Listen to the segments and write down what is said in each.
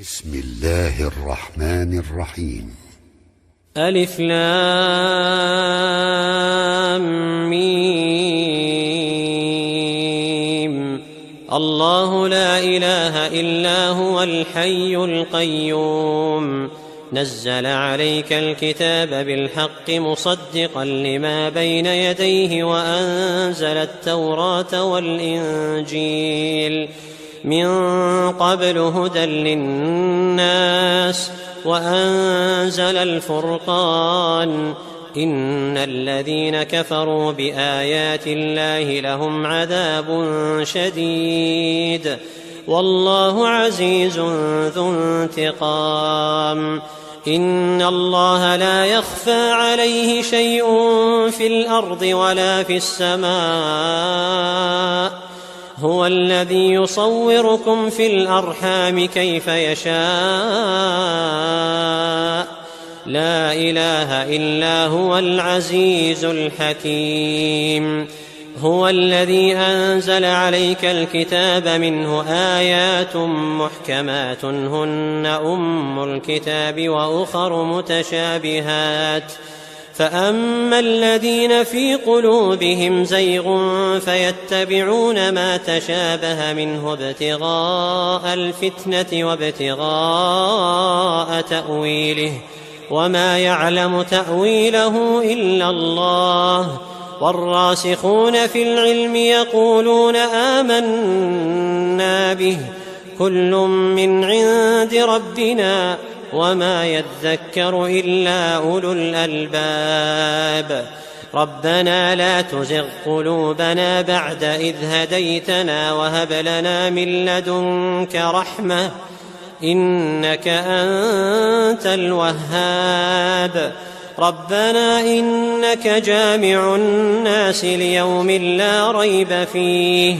بسم الله الرحمن الرحيم. ألف لام ميم. الله لا إله إلا هو الحي القيوم نزل عليك الكتاب بالحق مصدقا لما بين يديه وأنزل التوراة والإنجيل من قبل هدى للناس وأنزل الفرقان إن الذين كفروا بآيات الله لهم عذاب شديد والله عزيز ذو انتقام. إن الله لا يخفى عليه شيء في الأرض ولا في السماء هو الذي يصوركم في الأرحام كيف يشاء لا إله إلا هو العزيز الحكيم. هو الذي أنزل عليك الكتاب منه آيات محكمات هن أم الكتاب وأخر متشابهات فأما الذين في قلوبهم زيغ فيتبعون ما تشابه منه ابتغاء الفتنة وابتغاء تأويله وما يعلم تأويله إلا الله والراسخون في العلم يقولون آمنا به كل من عند ربنا وما يذكر إلا أولو الألباب. ربنا لا تزغ قلوبنا بعد إذ هديتنا وهب لنا من لدنك رحمة إنك أنت الوهاب. ربنا إنك جامع الناس ليوم لا ريب فيه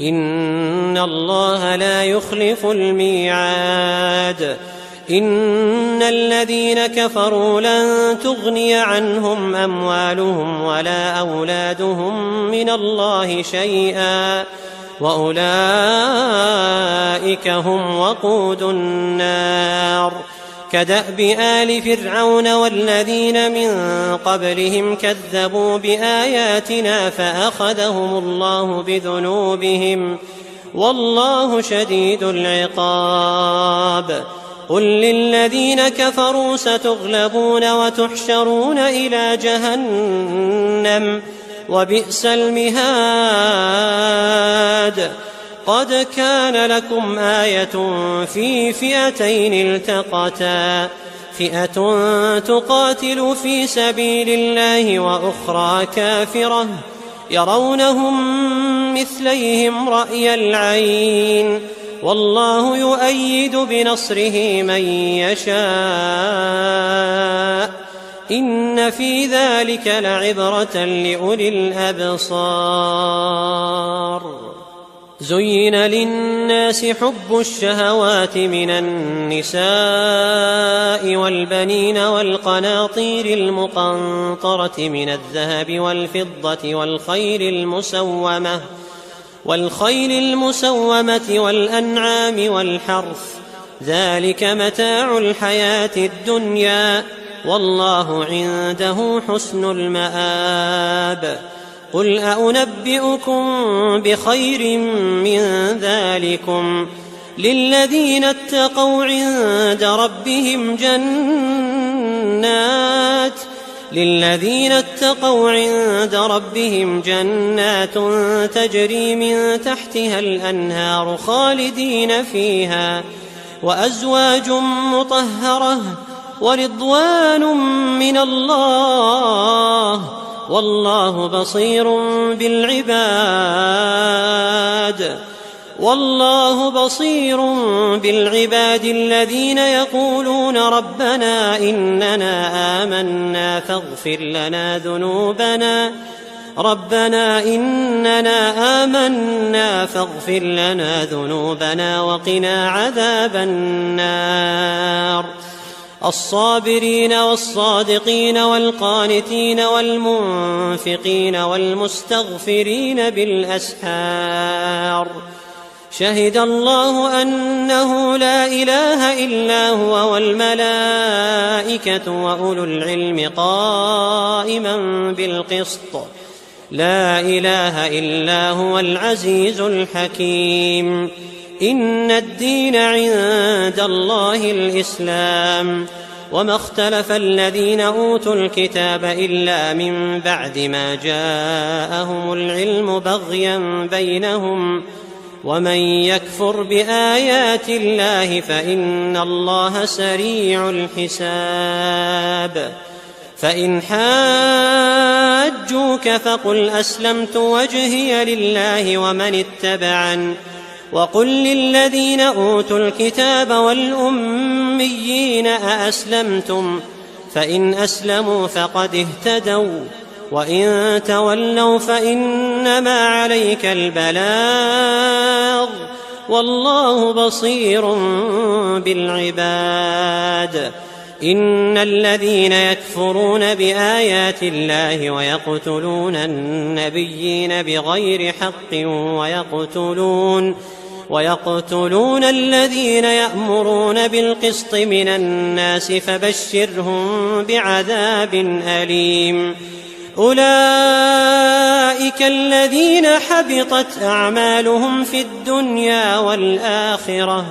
إن الله لا يخلف الميعاد. إن الذين كفروا لن تغني عنهم أموالهم ولا أولادهم من الله شيئا وأولئك هم وقود النار. كدأب آل فرعون والذين من قبلهم كذبوا بآياتنا فأخذهم الله بذنوبهم والله شديد العقاب. قل للذين كفروا ستغلبون وتحشرون إلى جهنم وبئس المهاد. قد كان لكم آية في فئتين التقتا فئة تقاتل في سبيل الله وأخرى كافرة يرونهم مثليهم رأي العين والله يؤيد بنصره من يشاء إن في ذلك لعبرة لأولي الأبصار. زين للناس حب الشهوات من النساء والبنين والقناطير المقنطرة من الذهب والفضة والخيل المسومة والأنعام والحرث ذلك متاع الحياة الدنيا والله عنده حسن المآب. قل أنبئكم بخير من ذلكم للذين اتقوا عند ربهم جنات تجري من تحتها الأنهار خالدين فيها وأزواج مطهرة ورضوان من الله والله بصير بالعباد الذين يقولون ربنا إننا آمنا فاغفر لنا ذنوبنا وقنا عذاب النار. الصابرين والصادقين والقانتين والمنفقين والمستغفرين بالأسحار شهد الله أنه لا إله إلا هو والملائكة وأولو العلم قائما بالقسط لا إله إلا هو العزيز الحكيم إن الدين عند الله الإسلام وما اختلف الذين أوتوا الكتاب إلا من بعد ما جاءهم العلم بغيا بينهم ومن يكفر بآيات الله فإن الله سريع الحساب فإن حاجوك فقل أسلمت وجهي لله ومن اتبعن وقل للذين أوتوا الكتاب والأميين أأسلمتم فإن أسلموا فقد اهتدوا وإن تولوا فإنما عليك البلاغ والله بصير بالعباد إن الذين يكفرون بآيات الله ويقتلون النبيين بغير حق ويقتلون الذين يأمرون بالقسط من الناس فبشرهم بعذاب أليم أولئك الذين حبطت أعمالهم في الدنيا والآخرة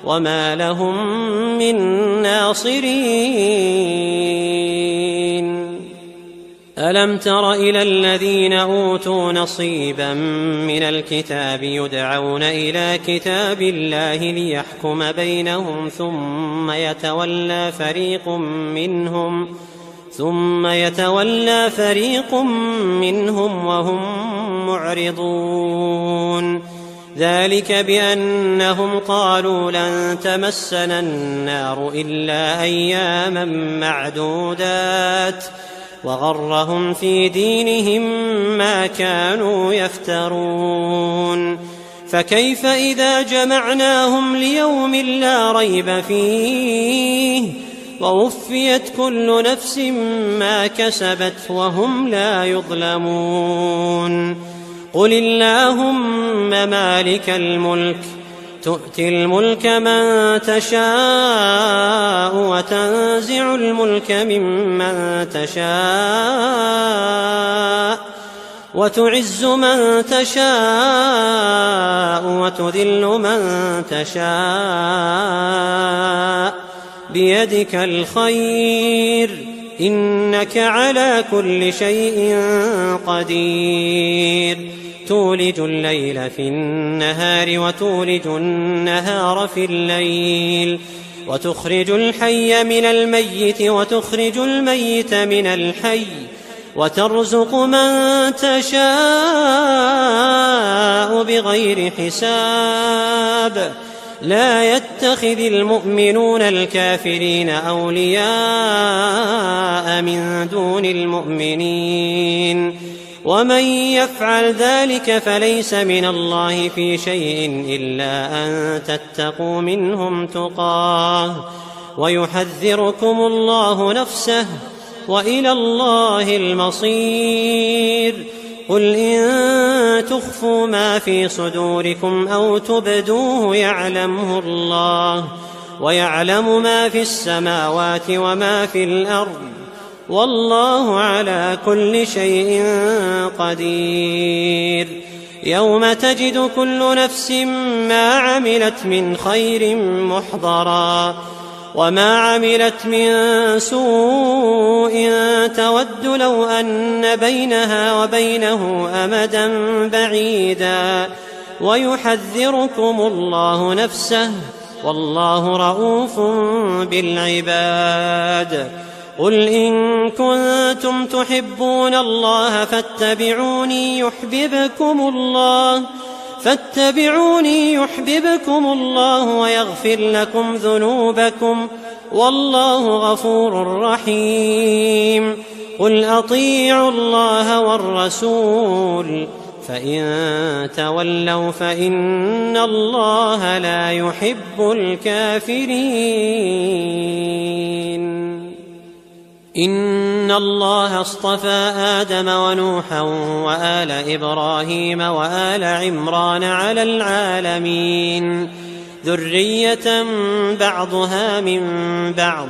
وما لهم من ناصرين ألم تر إلى الذين أوتوا نصيبا من الكتاب يدعون إلى كتاب الله ليحكم بينهم ثم يتولى فريق منهم وهم معرضون ذلك بأنهم قالوا لن تمسنا النار إلا أياما معدودات وغرهم في دينهم ما كانوا يفترون فكيف إذا جمعناهم ليوم لا ريب فيه ووفيت كل نفس ما كسبت وهم لا يظلمون قل اللهم مالك الملك تؤتي الملك من تشاء وتنزع الملك ممن تشاء وتعز من تشاء وتذل من تشاء بيدك الخير إنك على كل شيء قدير تولج الليل في النهار وتولج النهار في الليل وتخرج الحي من الميت وتخرج الميت من الحي وترزق من تشاء بغير حساب لا يتخذ المؤمنون الكافرين أولياء من دون المؤمنين ومن يفعل ذلك فليس من الله في شيء إلا أن تتقوا منهم تقاه ويحذركم الله نفسه وإلى الله المصير قل إن تخفوا ما في صدوركم أو تبدوه يعلمه الله ويعلم ما في السماوات وما في الأرض والله على كل شيء قدير يوم تجد كل نفس ما عملت من خير محضرا وما عملت من سوء تود لو أن بينها وبينه أمدا بعيدا ويحذركم الله نفسه والله رءوف بالعباد قل إن كنتم تحبون الله فاتبعوني يحببكم الله ويغفر لكم ذنوبكم والله غفور رحيم قل أطيعوا الله والرسول فإن تولوا فإن الله لا يحب الكافرين إن الله اصطفى آدم ونوحا وآل إبراهيم وآل عمران على العالمين ذرية بعضها من بعض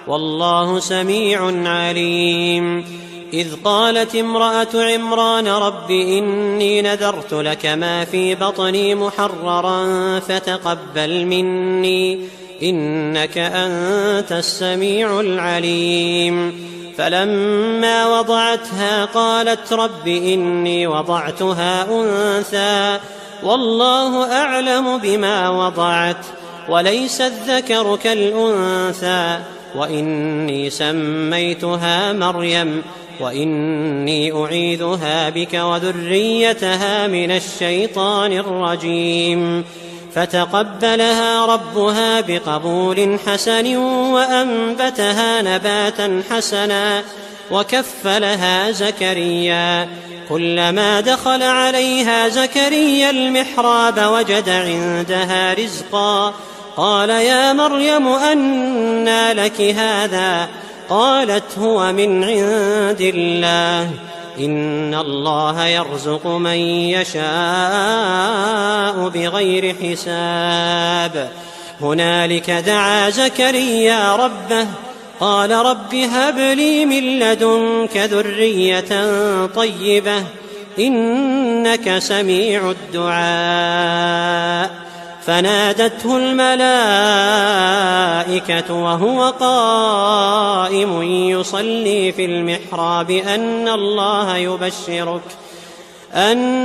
والله سميع عليم. إذ قالت امرأة عمران رب إني نذرت لك ما في بطني محررا فتقبل مني إنك أنت السميع العليم. فلما وضعتها قالت رب إني وضعتها أنثى والله أعلم بما وضعت وليس الذكر كالأنثى وإني سميتها مريم وإني أعيذها بك وذريتها من الشيطان الرجيم. فتقبلها ربها بقبول حسن وأنبتها نباتا حسنا وكفلها زكريا. كلما دخل عليها زكريا المحراب وجد عندها رزقا قال يا مريم أنى لك هذا قالت هو من عند الله إن الله يرزق من يشاء بغير حساب. هنالك دعا زكريا ربه قال رب هب لي من لدنك ذرية طيبة إنك سميع الدعاء. فنادته الملائكة وهو قائم يصلي في المحراب أن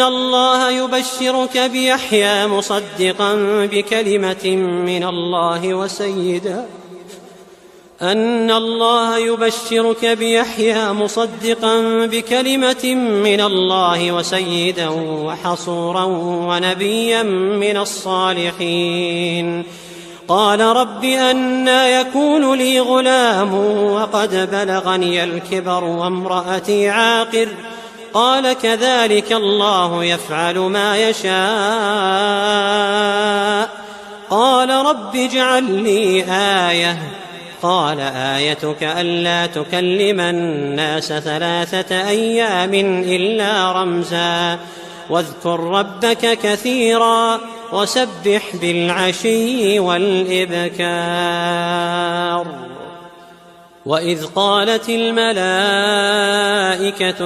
الله يبشرك بيحيى مصدقا بكلمة من الله وسيدا وحصورا ونبيا من الصالحين. قال رب أنى يكون لي غلام وقد بلغني الكبر وامرأتي عاقر قال كذلك الله يفعل ما يشاء. قال رب اجعل لي آية قال آيتك ألا تكلم الناس 3 أيام إلا رمزا واذكر ربك كثيرا وسبح بالعشي والإبكار. وإذ قالت الملائكة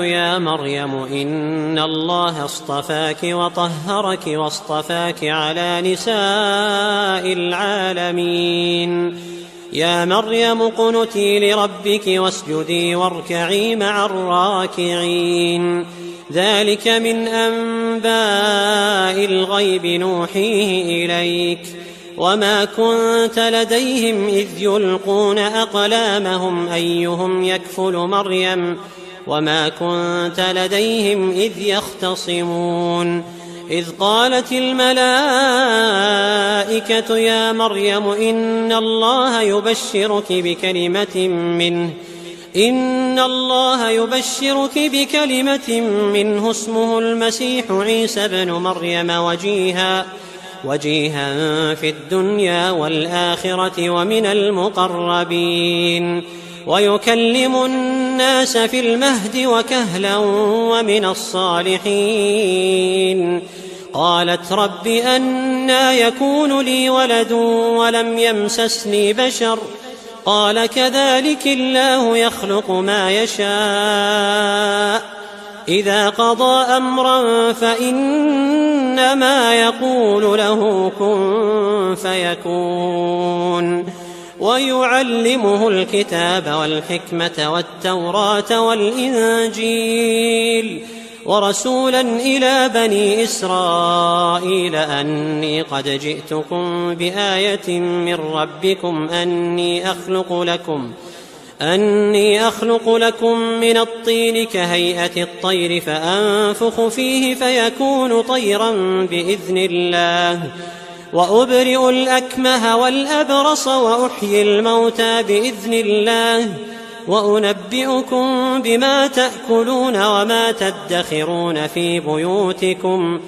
يا مريم إن الله اصطفاك وطهرك واصطفاك على نساء العالمين. يا مريم اقنتي لربك واسجدي واركعي مع الراكعين. ذلك من أنباء الغيب نوحيه إليك وما كنت لديهم إذ يلقون أقلامهم أيهم يكفل مريم وما كنت لديهم إذ يختصمون. إذ قالت الملائكة يا مريم إن الله يبشرك بكلمة منه اسمه المسيح عيسى بن مريم وجيها في الدنيا والآخرة ومن المقربين ويكلم الناس في المهد وكهلا ومن الصالحين. قالت رب أنى يكون لي ولد ولم يمسسني بشر قال كذلك الله يخلق ما يشاء إذا قضى أمرا فإنما يقول له كن فيكون. ويعلمه الكتاب والحكمة والتوراة والإنجيل ورسولا إلى بني إسرائيل أني قد جئتكم بآية من ربكم أني أخلق لكم من الطين كهيئة الطير فأنفخ فيه فيكون طيرا بإذن الله وأبرئ الأكمه والأبرص وأحيي الموتى بإذن الله وأنبئكم بما تأكلون وما تدخرون في بيوتكم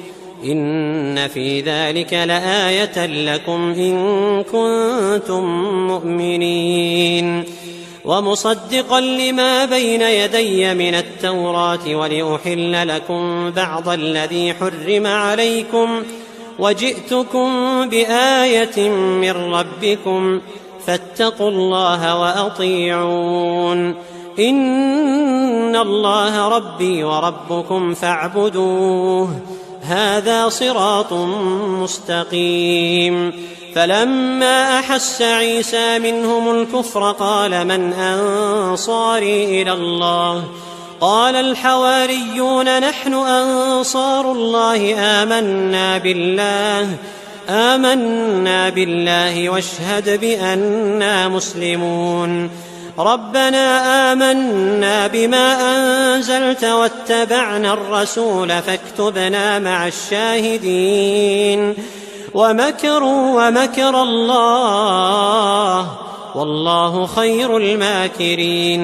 إن في ذلك لآية لكم إن كنتم مؤمنين. ومصدقا لما بين يدي من التوراة ولأحل لكم بعض الذي حرم عليكم وجئتكم بآية من ربكم فاتقوا الله وأطيعون إن الله ربي وربكم فاعبدوه هذا صراط مستقيم. فلما أحس عيسى منهم الكفر قال من أنصاري إلى الله قال الحواريون نحن أنصار الله آمنا بالله واشهد بأننا مسلمون. ربنا آمنا بما أنزلت واتبعنا الرسول فاكتبنا مع الشاهدين. ومكروا ومكر الله والله خير الماكرين.